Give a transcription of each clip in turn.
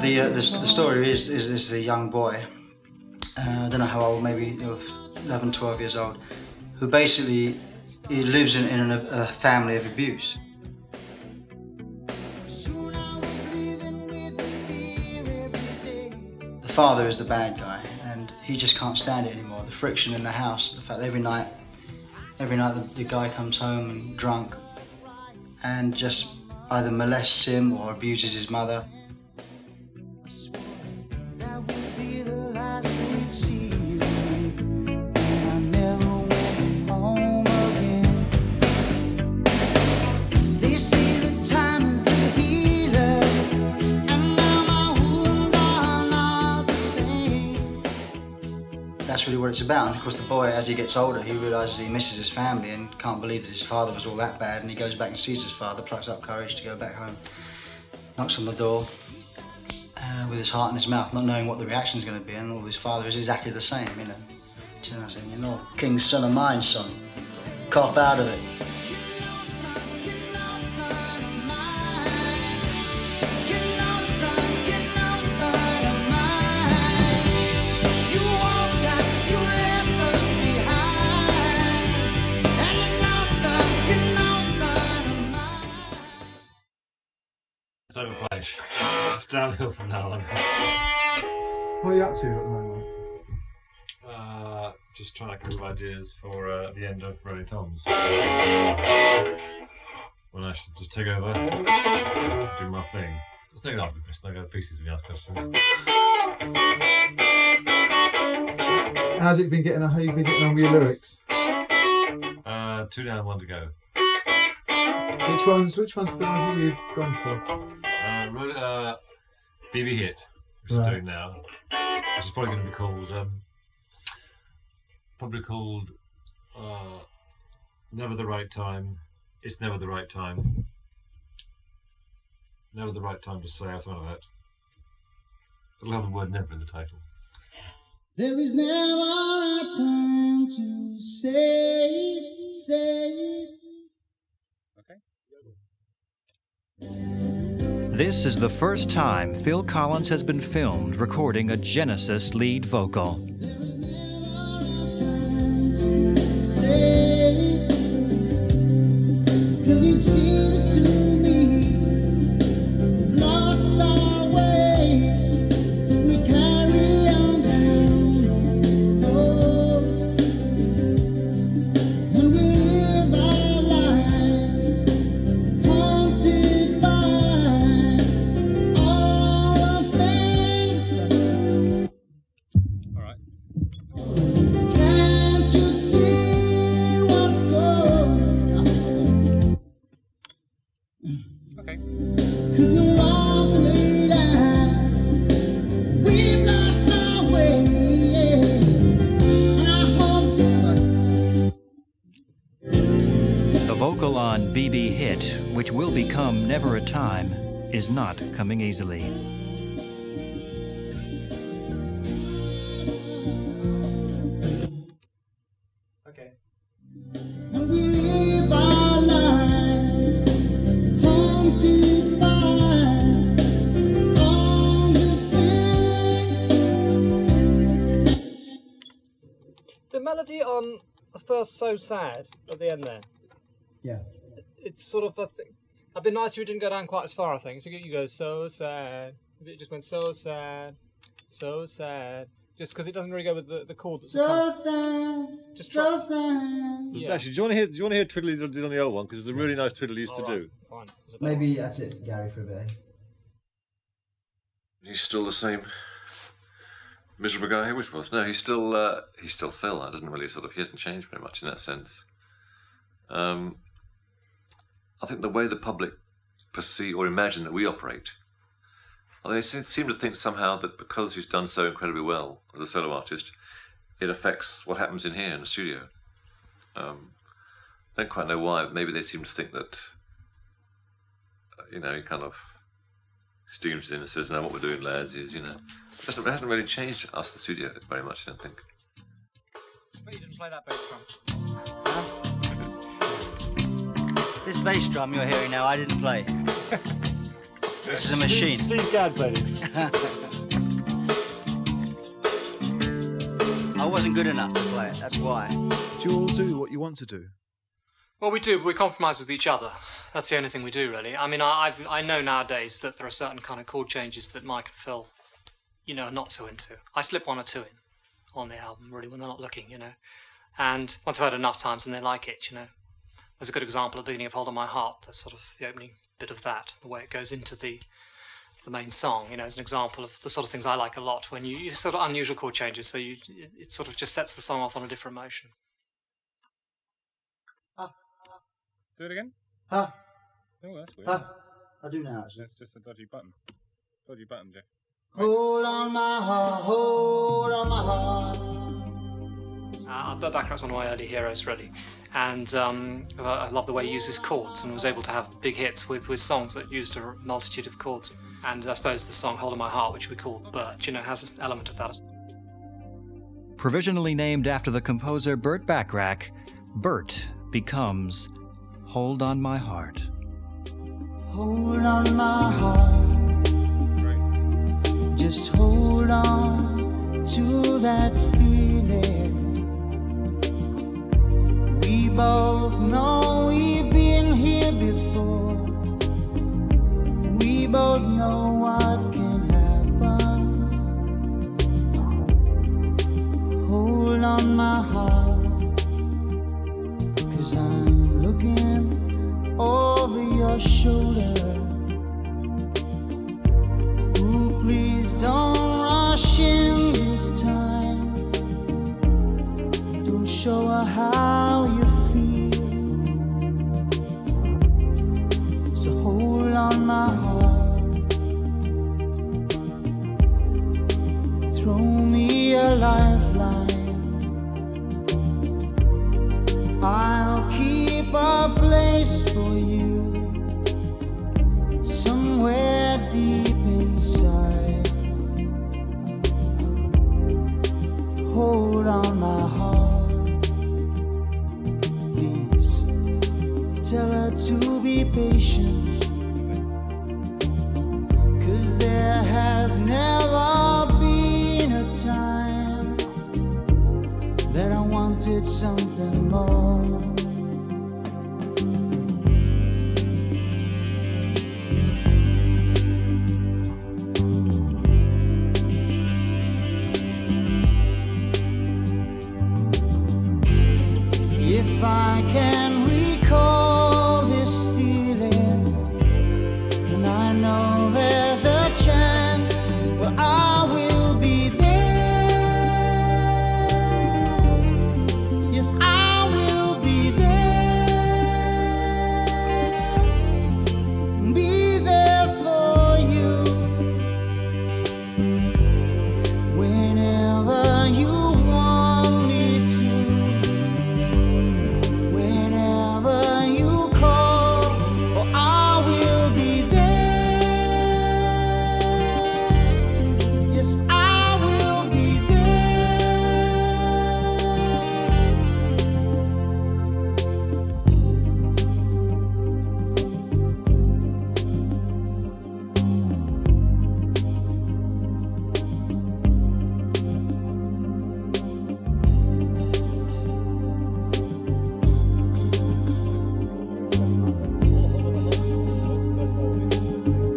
The story is a young boy, I don't know how old, maybe 11, 12 years old, who basically he lives in a family of abuse. The father is the bad guy, and he just can't stand it anymore. The friction in the house, the fact that every night the guy comes home and drunk and just either molests him or abuses his mother. That's really what it's about. And of course the boy, as he gets older, he realises he misses his family and can't believe that his father was all that bad, and he goes back and sees his father, plucks up courage to go back home, knocks on the door with his heart in his mouth, not knowing what the reaction is going to be, and all his father is exactly the same, you know. Turn around saying, "You're not king's son of mine, son. Cough out of it." Overplayed. It's downhill from now on. What are you up to at the moment? Just trying to come up with ideas for the end of Rolling Toms. When I should just take over, do my thing. Just think I'll be best. I go to pieces when you ask questions. How's it been getting? How you been getting on with your lyrics? 2 down, 1 to go. Which ones are the ones that you've gone for? BB Hit, which I'm doing now, which is probably going to be called Never the Right Time. It's never the right time. Never the right time to say, or something like that. It'll have the word never in the title. There is never a time to say. Okay. This is the first time Phil Collins has been filmed recording a Genesis lead vocal. There is never a time to say, 'cause it seems to me we've lost our way, so we carry on down the road, and we live our lives haunted by all the things. All right. Can't you see what's going on? Okay. 'Cause we're all played out. We've lost our way. And I hope The vocal on BB Hit, which will become Never a Time, is not coming easily. Okay. and we live our lives haunted by all the things. The melody on the first So Sad at the end there, Yeah. it's sort of a thing. It'd be nice if you didn't go down quite as far, I think. So you go so sad. If it just went so sad, just because it doesn't really go with the chord that's So sad, Just so try- sad. Yeah. Actually, do you want to hear Twiddly did on the old one? Because it's a really nice twiddle he used to do. Fine. There's a bit. Maybe that's it, Gary, for a bit. He's still the same miserable guy he always was. No, he's still Phil. That doesn't really he hasn't changed very much in that sense. I think the way the public perceive or imagine that we operate, they seem to think somehow that because he's done so incredibly well as a solo artist, it affects what happens in here in the studio. Don't quite know why, but maybe they seem to think that, he kind of steams in and says, "Now what we're doing, lads, is, it hasn't really changed us, the studio, very much, I don't think." But you didn't play that bass drum. This bass drum you're hearing now, I didn't play. This is a machine. Steve Gadd played it. I wasn't good enough to play it, that's why. Do you all do what you want to do? Well, we do, but we compromise with each other. That's the only thing we do, really. I mean, I know nowadays that there are certain kind of chord changes that Mike and Phil, you know, are not so into. I slip one or two in on the album, really, when they're not looking, you know. And once I've heard it enough times and they like it, you know. There's a good example at the beginning of Hold on My Heart. That's sort of the opening bit of that, the way it goes into the main song, you know, as an example of the sort of things I like a lot when you sort of unusual chord changes, so it sort of just sets the song off on a different emotion. Do it again? Huh? Oh, that's weird. Huh? I do now, actually. That's just a dodgy button. Dodgy button, Jeff. Hold on my heart, hold on my heart. Burt Bacharach's one of my early heroes, really, and I love the way he uses chords and was able to have big hits with songs that used a multitude of chords. And I suppose the song "Hold on My Heart," which we call Burt, you know, has an element of that. Provisionally named after the composer Burt Bacharach, Burt becomes Hold on My Heart. Hold on my heart, just hold on to that feeling. We both know we've been here before. We both know what can happen. Hold on my heart, 'cause I'm looking over your shoulder. Ooh, please don't rush in this time. Don't show her how you feel. So hold on my heart. Throw me a lifeline. I'll keep a place for you somewhere deep inside. Hold on my heart, please tell her to be patient, 'cause there has never been a time that I wanted something more. If I can recall this feeling, and I know there's a chance where I will be there. Yes, I will be there. Be there for you whenever you want me to. Whenever you call, oh, I will be there. Yes, I will be there.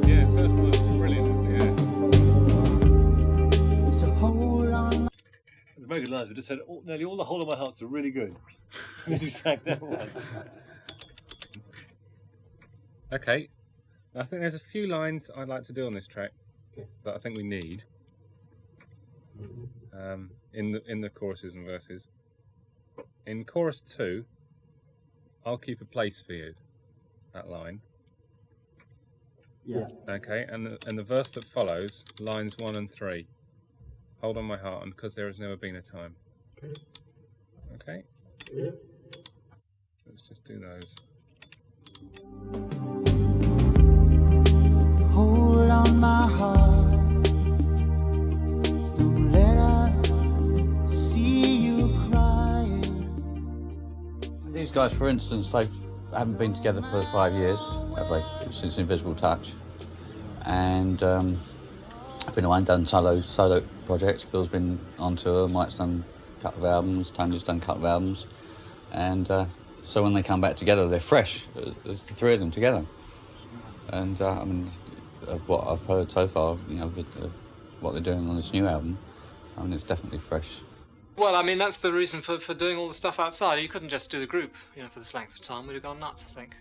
Yeah, first one was brilliant. Yeah. So hold on. It's very good lines. We just said nearly all the Hold on My Hearts are really good. And then you sang that one. Okay. I think there's a few lines I'd like to do on this track that I think we need. In the choruses and verses. In chorus 2, I'll keep a place for you. That line. Yeah. Okay, and the verse that follows, lines 1 and 3. Hold on my heart, and because there has never been a time. Okay? Yeah. Let's just do those. Hold on my heart. Don't let her see you crying. These guys, for instance, they haven't been together for 5 years, have they? Since Invisible Touch. and I've been away and done solo projects. Phil's been on tour, Mike's done a couple of albums, Tony's done a couple of albums, and so when they come back together, they're fresh. There's the three of them together, and I mean, of what I've heard so far, you know, of what they're doing on this new album, I mean, it's definitely fresh. Well, I mean, that's the reason for doing all the stuff outside. You couldn't just do the group, you know, for this length of time. We'd have gone nuts, I think.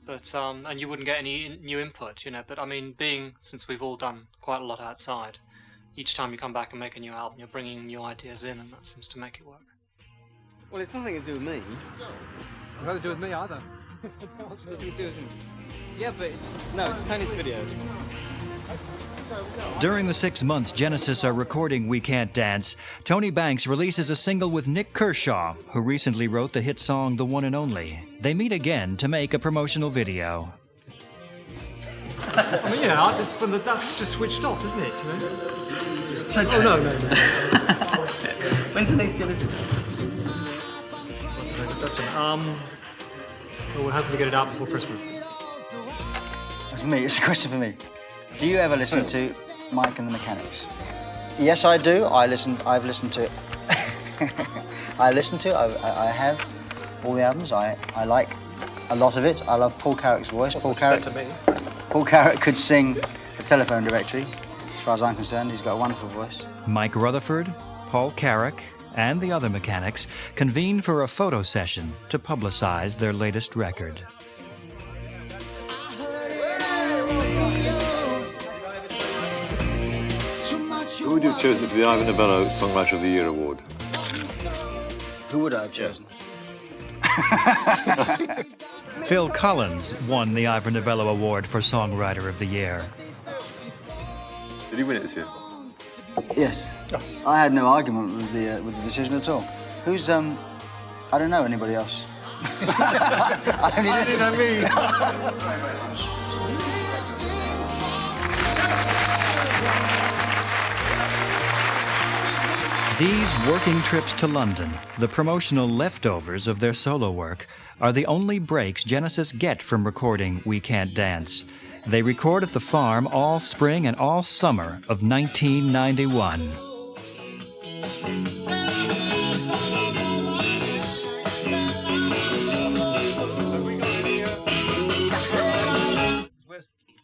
But, and you wouldn't get any new input, you know. But, I mean, since we've all done quite a lot outside, each time you come back and make a new album, you're bringing new ideas in, and that seems to make it work. Well, it's nothing to do with me. It's nothing to do with me either. It's nothing to do with him. Yeah, but it's Tony's video. During the 6 months Genesis are recording We Can't Dance, Tony Banks releases a single with Nick Kershaw, who recently wrote the hit song The One and Only. They meet again to make a promotional video. I mean, you know, that's just switched off, isn't it, you know? So no. When's the next Genesis? That's a very good question. Well, we're hoping to get it out before Christmas. That's me. It's a question for me. Do you ever listen to Mike and the Mechanics? Yes, I do. I've listened to it. I have all the albums. I like a lot of it. I love Paul Carrick's voice. Paul Carrick could sing a telephone directory. As far as I'm concerned, he's got a wonderful voice. Mike Rutherford, Paul Carrick, and the other mechanics convene for a photo session to publicize their latest record. Who would you have chosen for the Ivan Novello Songwriter of the Year award? Who would I have chosen? Phil Collins won the Ivor Novello Award for Songwriter of the Year. Did he win it this year? Yes. I had no argument with the decision at all. Who's I don't know anybody else. I only listen. These working trips to London, the promotional leftovers of their solo work, are the only breaks Genesis get from recording We Can't Dance. They record at the farm all spring and all summer of 1991.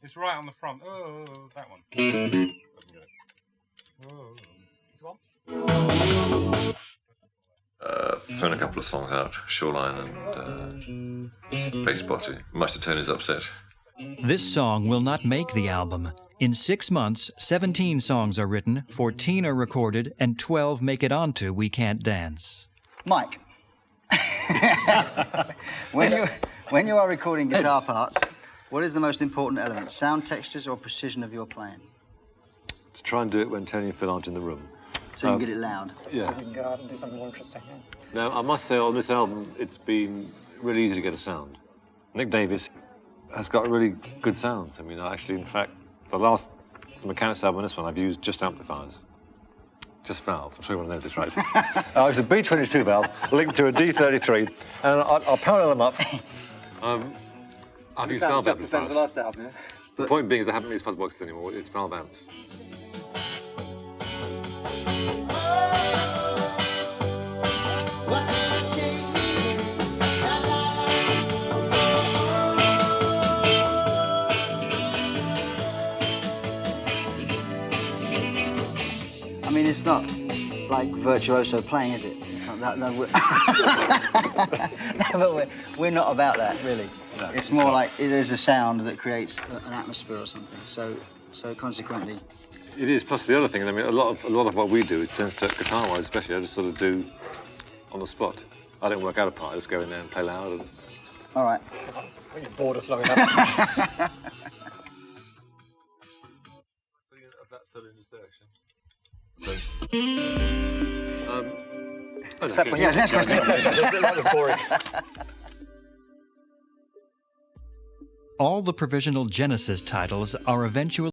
It's right on the front. Oh, that one. Oh. Thrown a couple of songs out, Shoreline and Face Body, much to Tony's upset. This song will not make the album. In 6 months, 17 songs are written, 14 are recorded, and 12 make it onto We Can't Dance. Mike, when you are recording guitar parts, what is the most important element? Sound, textures, or precision of your playing? To try and do it when Tony and Phil aren't in the room. So you can get it loud. Yeah. So we can go out and do something more interesting. Yeah. Now, I must say, on this album, it's been really easy to get a sound. Nick Davis has got a really good sound. I mean, actually, in fact, the last Mechanics album and this one, I've used just amplifiers. Just valves. I'm sure you want to know this, right? It's a B22 valve linked to a D33, and I'll parallel them up. I've used valve just the same as amplifiers. the last album, yeah? The point being is I haven't used fuzz boxes anymore. It's valve amps. I mean, it's not like virtuoso playing, is it? It's not that. No, no, but we're not about that, really. No, it's more like there's a sound that creates an atmosphere or something. So consequently, it is. Plus the other thing, I mean, a lot of what we do, it tends to guitar-wise, especially, I just sort of do on the spot. I don't work out a part. I just go in there and play loud. And... All right. When you're bored or slow enough. Next question. That was boring. All the provisional Genesis titles are eventually